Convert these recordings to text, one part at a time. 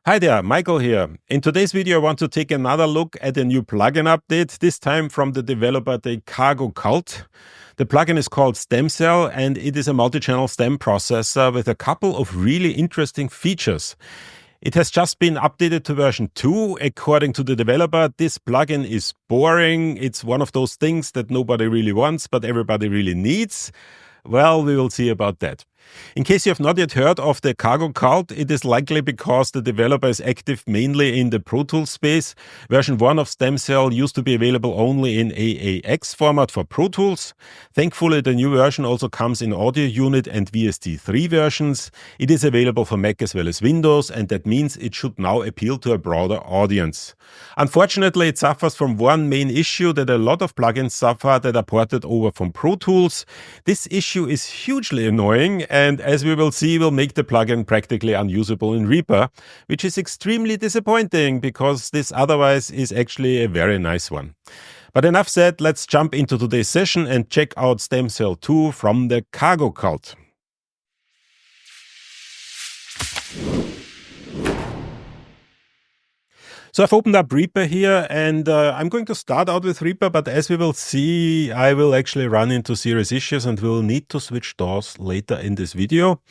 Hi there, Michael here. In today's video, I want to take another look at a new plugin update, this time from the developer Cargo Cult. The plugin is called StemCell, and it is a multi-channel stem processor with a couple of really interesting features. It has just been updated to version 2. According to the developer, this plugin is boring. It's one of those things that nobody really wants, but everybody really needs. Well, we will see about that. In case you have not yet heard of the Cargo Cult, it is likely because the developer is active mainly in the Pro Tools space. Version 1 of StemCell used to be available only in AAX format for Pro Tools. Thankfully, the new version also comes in Audio Unit and VST3 versions. It is available for Mac as well as Windows, and that means it should now appeal to a broader audience. Unfortunately, it suffers from one main issue that a lot of plugins suffer that are ported over from Pro Tools. This issue is hugely annoying, and as we will see, will make the plugin practically unusable in Reaper, which is extremely disappointing because this otherwise is actually a very nice one. But enough said, let's jump into today's session and check out StemCell 2 from the Cargo Cult. So I've opened up Reaper here, and I'm going to start out with Reaper, but as we will see, I will actually run into serious issues and will need to switch DAWs later in this video.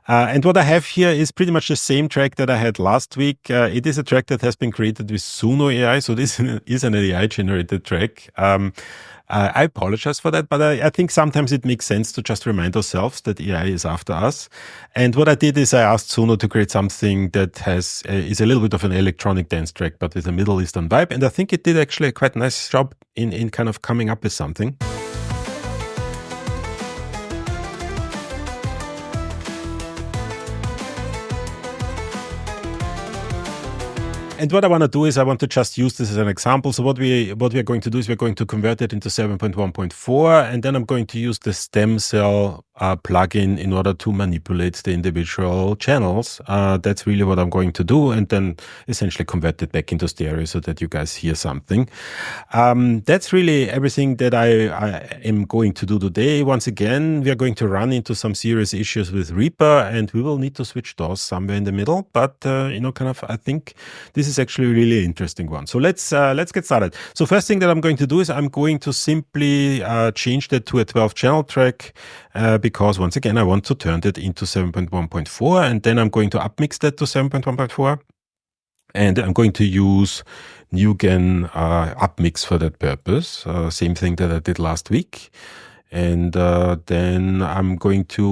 And what I have here is pretty much the same track that I had last week. It is a track that has been created with Suno AI, so this is an AI-generated track. I apologize for that, but I think sometimes it makes sense to just remind ourselves that AI is after us. And what I did is I asked Suno to create something that is a little bit of an electronic dance track, but with a Middle Eastern vibe. And I think it did actually a quite nice job in kind of coming up with something. And what I want to do is I want to just use this as an example. So what we are going to do is we're going to convert it into 7.1.4, and then I'm going to use the StemCell plugin in order to manipulate the individual channels. That's really what I'm going to do, and then essentially convert it back into stereo so that you guys hear something. That's really everything that I am going to do today. Once again, we are going to run into some serious issues with Reaper, and we will need to switch DAWs somewhere in the middle. But I think this is actually a really interesting one. So let's get started. So first thing that I'm going to do is I'm going to simply change that to a 12-channel track because once again I want to turn that into 7.1.4, and then I'm going to upmix that to 7.1.4, and I'm going to use NuGen upmix for that purpose. Same thing that I did last week. And then I'm going to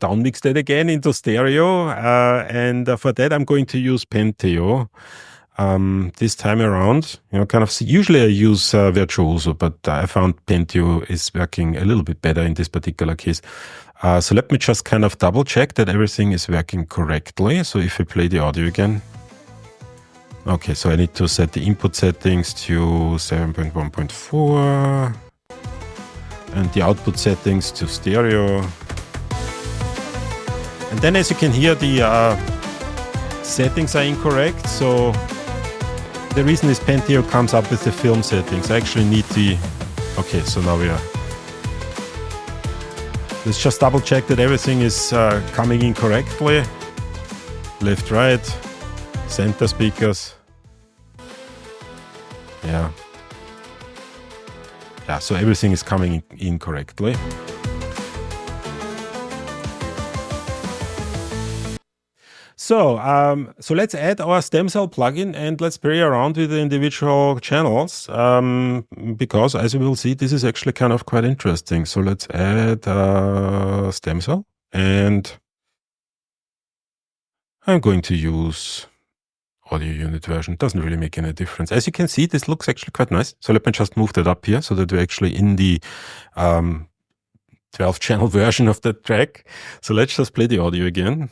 downmix that again into stereo, and for that I'm going to use Penteo. This time around, usually I use Virtuoso, but I found Penteo is working a little bit better in this particular case. So let me just kind of double check that everything is working correctly. So if I play the audio again. Okay, so I need to set the input settings to 7.1.4 and the output settings to stereo. And then as you can hear, the settings are incorrect. So the reason is Penteo comes up with the film settings. I actually need the... Okay, so now we are... Let's just double check that everything is coming in correctly. Left, right, center speakers. Yeah, so everything is coming in correctly. So let's add our StemCell plugin and let's play around with the individual channels because as we will see, this is actually kind of quite interesting. So let's add StemCell, and I'm going to use Audio Unit version. Doesn't really make any difference. As you can see, this looks actually quite nice. So let me just move that up here so that we're actually in the 12-channel version of that track. So let's just play the audio again.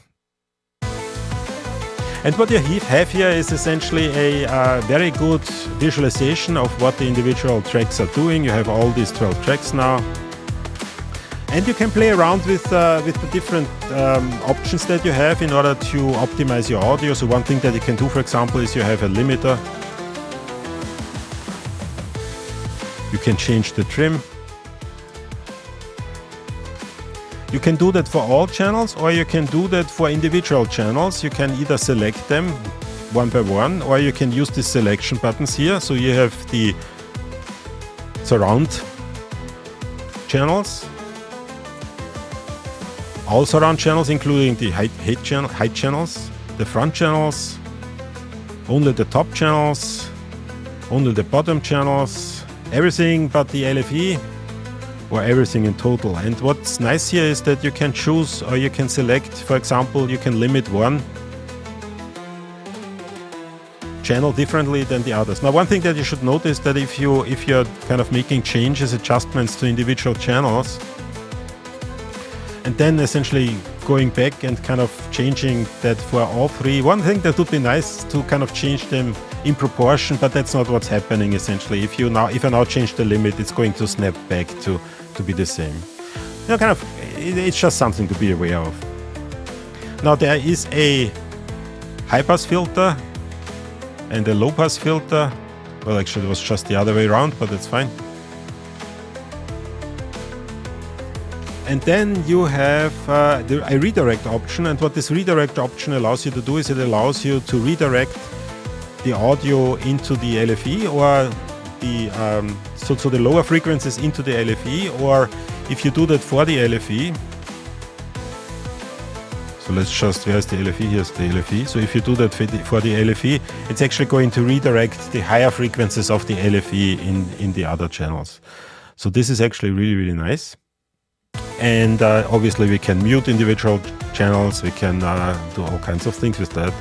And what you have here is essentially a very good visualization of what the individual tracks are doing. You have all these 12 tracks now. And you can play around with the different options that you have in order to optimize your audio. So one thing that you can do, for example, is you have a limiter. You can change the trim. You can do that for all channels, or you can do that for individual channels. You can either select them one by one, or you can use the selection buttons here. So you have the surround channels, all surround channels, including the height channels, the front channels, only the top channels, only the bottom channels, everything but the LFE, or everything in total. And what's nice here is that you can choose, or you can select, for example, you can limit one channel differently than the others. Now, one thing that you should notice that if you're kind of making changes, adjustments to individual channels, and then essentially going back and kind of changing that for all three, one thing that would be nice to kind of change them in proportion, but that's not what's happening essentially. If I now change the limit, it's going to snap back to be the same. It's just something to be aware of. Now, there is a high pass filter and a low pass filter. Well, actually it was just the other way around, but that's fine. And then you have a redirect option, and what this redirect option allows you to do is it allows you to redirect the audio into the LFE, or so the lower frequencies into the LFE, or if you do that for the LFE. So where's the LFE? Here's the LFE. So if you do that for the LFE, it's actually going to redirect the higher frequencies of the LFE in the other channels. So this is actually really, really nice. And obviously we can mute individual channels, we can do all kinds of things with that.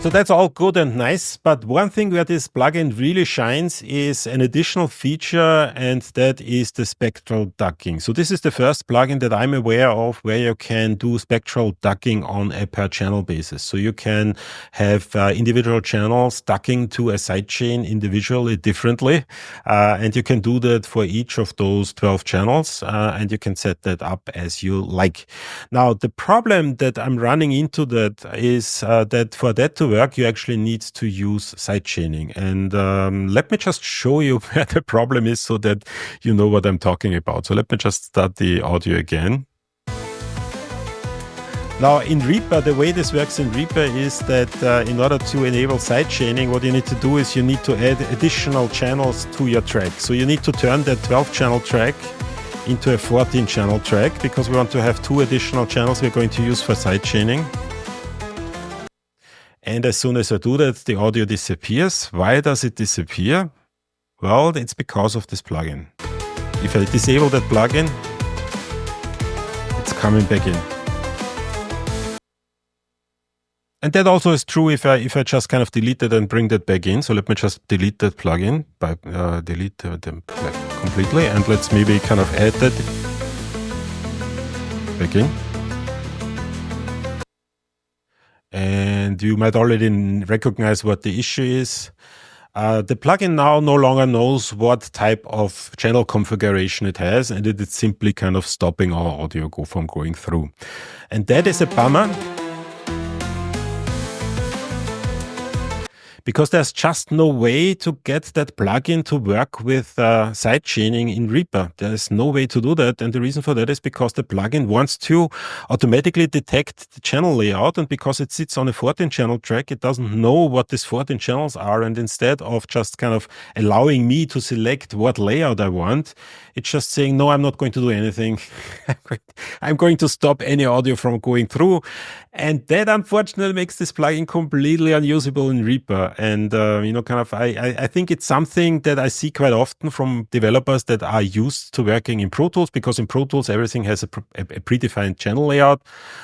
So that's all good and nice, but one thing where this plugin really shines is an additional feature, and that is the spectral ducking. So this is the first plugin that I'm aware of where you can do spectral ducking on a per channel basis. So you can have individual channels ducking to a sidechain individually differently, and you can do that for each of those 12 channels, and you can set that up as you like. Now, the problem that I'm running into that is that for that to work, you actually need to use sidechaining. And let me just show you where the problem is so that you know what I'm talking about. So let me just start the audio again. Now in Reaper, the way this works in Reaper is that in order to enable sidechaining, what you need to do is you need to add additional channels to your track. So you need to turn that 12 channel track into a 14 channel track, because we want to have 2 additional channels we're going to use for sidechaining. And as soon as I do that, the audio disappears. Why does it disappear? Well, it's because of this plugin. If I disable that plugin, it's coming back in. And that also is true if I just kind of delete it and bring that back in. So let me just delete that plugin, by delete them completely, and let's maybe kind of add that back in. And you might already recognize what the issue is. The plugin now no longer knows what type of channel configuration it has, and it is simply kind of stopping our audio from going through. And that is a bummer, because there's just no way to get that plugin to work with sidechaining in Reaper. There's no way to do that, and the reason for that is because the plugin wants to automatically detect the channel layout, and because it sits on a 14 channel track, it doesn't know what these 14 channels are, and instead of just kind of allowing me to select what layout I want, it's just saying, no, I'm not going to do anything. I'm going to stop any audio from going through. And that unfortunately makes this plugin completely unusable in Reaper. And, I think it's something that I see quite often from developers that are used to working in Pro Tools, because in Pro Tools, everything has a predefined channel layout.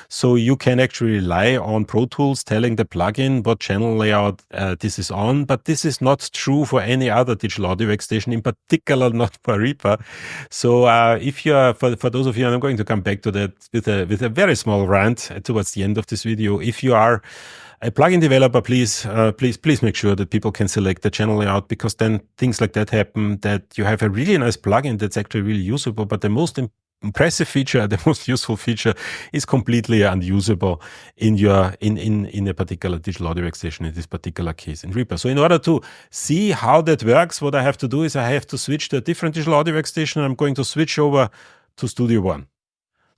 So you can actually rely on Pro Tools telling the plugin what channel layout this is on. But this is not true for any other digital audio workstation, in particular not for Reaper. So if you're, for those of you, and I'm going to come back to that with a very small rant towards the end of this video. If you are a plugin developer, please make sure that people can select the channel layout, because then things like that happen, that you have a really nice plugin that's actually really usable, but the most impressive feature, the most useful feature, is completely unusable in a particular digital audio workstation, in this particular case in Reaper. So in order to see how that works, what I have to do is I have to switch to a different digital audio workstation, and I'm going to switch over to Studio One.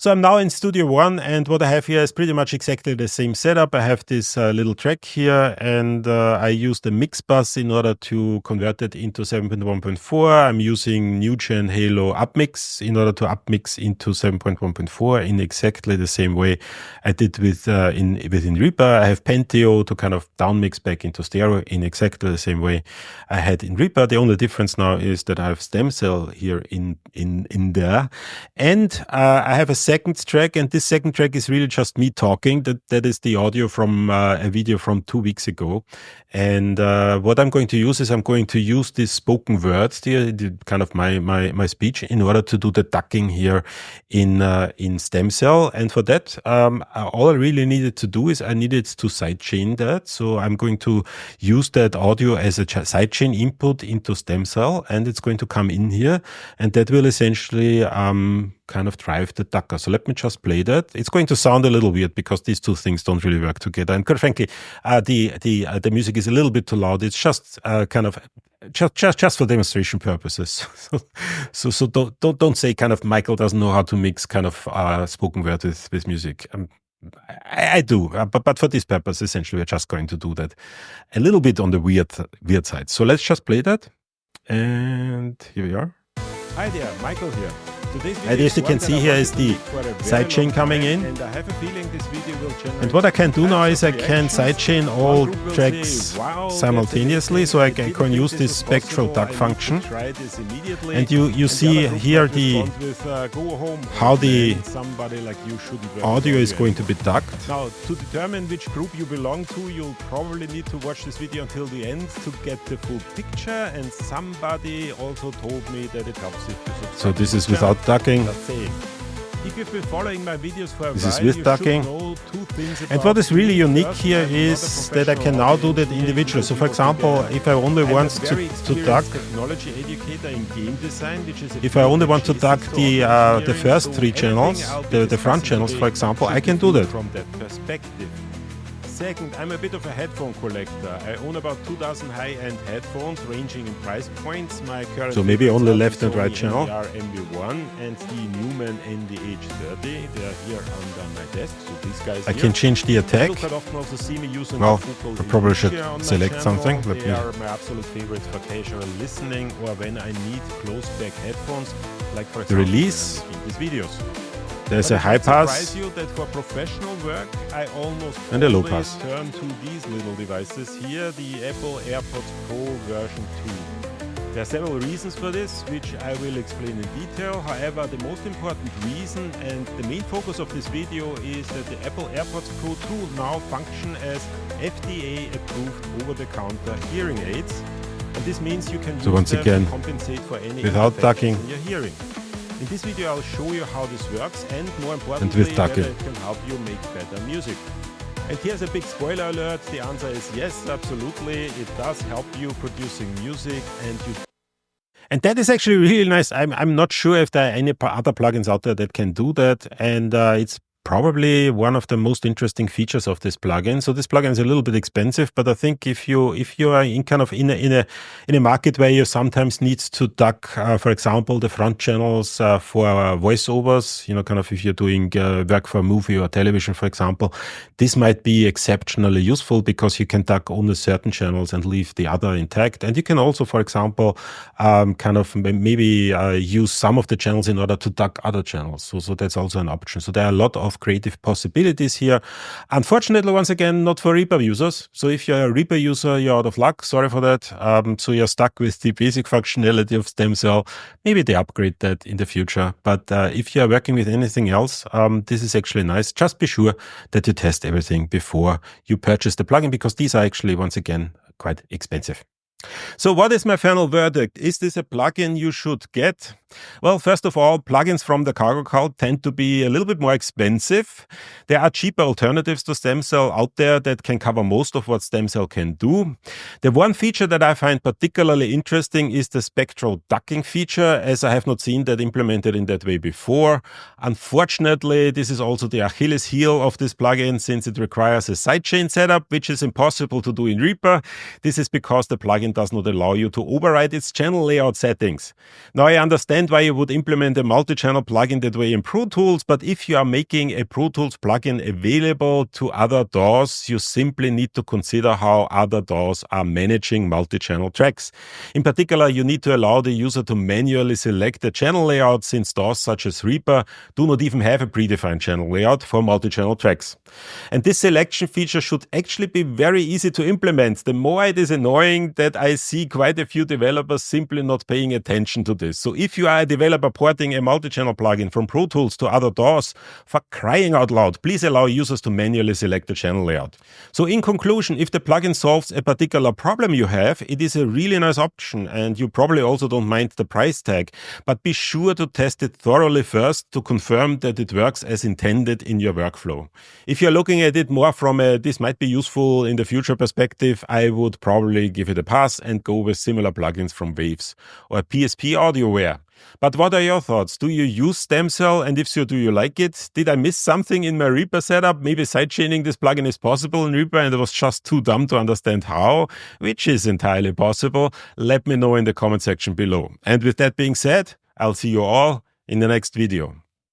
So I'm now in Studio One, and what I have here is pretty much exactly the same setup. I have this little track here, and I use the mix bus in order to convert it into 7.1.4. I'm using NewGen Halo upmix in order to upmix into 7.1.4 in exactly the same way I did within Reaper. I have Penteo to kind of downmix back into stereo in exactly the same way I had in Reaper. The only difference now is that I have stem cell here in there, and I have a second track, and this second track is really just me talking. That is the audio from a video from 2 weeks ago. And what I'm going to use is I'm going to use this spoken words, the kind of my speech, in order to do the ducking here in stem cell. And for that, all I really needed to do is I needed to sidechain that. So I'm going to use that audio as a sidechain input into stem cell, and it's going to come in here, and that will essentially kind of drive the ducker. So let me just play that. It's going to sound a little weird because these two things don't really work together. And quite frankly, the music is a little bit too loud. It's just kind of just for demonstration purposes. So don't say kind of Michael doesn't know how to mix kind of spoken word with music. I do, but for this purpose, essentially, we're just going to do that a little bit on the weird side. So let's just play that. And here we are. Hi there, Michael here. And as you can see here is the sidechain coming in. And what I can do now is I can sidechain all tracks simultaneously, so I can use this spectral duck function. And you see here how the audio is going to be ducked. Now, to determine which group you belong to, you'll probably need to watch this video until the end to get the full picture. And somebody also told me that it helps if you subscribe. So this is without ducking. If you've been following my videos for a This while, is with ducking. And what is really unique here is that I can now do that individually. So for example, if I only want to duck, if I only want to duck the first 3 channels, the front channels, for example, I can do that. From that perspective. Second, I'm a bit of a headphone collector. I own about 2,000 high-end headphones ranging in price points. My current So maybe only left and right channel. MB1 and the Newman NDH30. They are here under my desk. So these guys I can change the attack. Well, I probably should select something. They are my absolute favorites for casual listening or when I need close-back headphones, like for example, the release. These videos. There's a high pass You that for professional work, I almost and a low pass. Turn to these little devices here, the Apple AirPods Pro version 2. There are several reasons for this, which I will explain in detail. However, the most important reason and the main focus of this video is that the Apple AirPods Pro 2 now function as FDA-approved over-the-counter hearing aids. And this means you can use them to compensate for any without ducking in your hearing. In this video, I'll show you how this works and more importantly, whether it can help you make better music. And here's a big spoiler alert. The answer is yes, absolutely. It does help you producing music And that is actually really nice. I'm not sure if there are any other plugins out there that can do that. And it's probably one of the most interesting features of this plugin. So this plugin is a little bit expensive, but I think if you are in kind of in a market where you sometimes need to duck, for example, the front channels for voiceovers, kind of if you're doing work for a movie or television, for example, this might be exceptionally useful because you can duck only certain channels and leave the other intact. And you can also, for example, kind of maybe use some of the channels in order to duck other channels. So that's also an option. So there are a lot of creative possibilities here. Unfortunately, once again, not for Reaper users. So if you're a Reaper user, you're out of luck. Sorry for that. So you're stuck with the basic functionality of stem cell. Maybe they upgrade that in the future. But if you're working with anything else, this is actually nice. Just be sure that you test everything before you purchase the plugin, because these are actually, once again, quite expensive. So what is my final verdict? Is this a plugin you should get? Well, first of all, plugins from the Cargo Cult tend to be a little bit more expensive. There are cheaper alternatives to stem cell out there that can cover most of what stem cell can do. The one feature that I find particularly interesting is the spectral ducking feature, as I have not seen that implemented in that way before. Unfortunately, this is also the Achilles heel of this plugin, since it requires a sidechain setup, which is impossible to do in Reaper. This is because the plugin does not allow you to override its channel layout settings. Now, I understand understand why you would implement a multi-channel plugin that way in Pro Tools, but if you are making a Pro Tools plugin available to other DAWs, you simply need to consider how other DAWs are managing multi-channel tracks. In particular, you need to allow the user to manually select the channel layout, since DAWs such as Reaper do not even have a predefined channel layout for multi-channel tracks. And this selection feature should actually be very easy to implement. The more it is annoying that I see quite a few developers simply not paying attention to this. So if you are a developer porting a multi-channel plugin from Pro Tools to other DAWs, for crying out loud, please allow users to manually select the channel layout. So in conclusion, if the plugin solves a particular problem you have, it is a really nice option, and you probably also don't mind the price tag, but be sure to test it thoroughly first to confirm that it works as intended in your workflow. If you're looking at it more from a this might be useful in the future perspective, I would probably give it a pass and go with similar plugins from Waves or PSP AudioWare. But what are your thoughts? Do you use StemCell? And if so, do you like it? Did I miss something in my Reaper setup? Maybe sidechaining this plugin is possible in Reaper and I was just too dumb to understand how, which is entirely possible. Let me know in the comment section below. And with that being said, I'll see you all in the next video.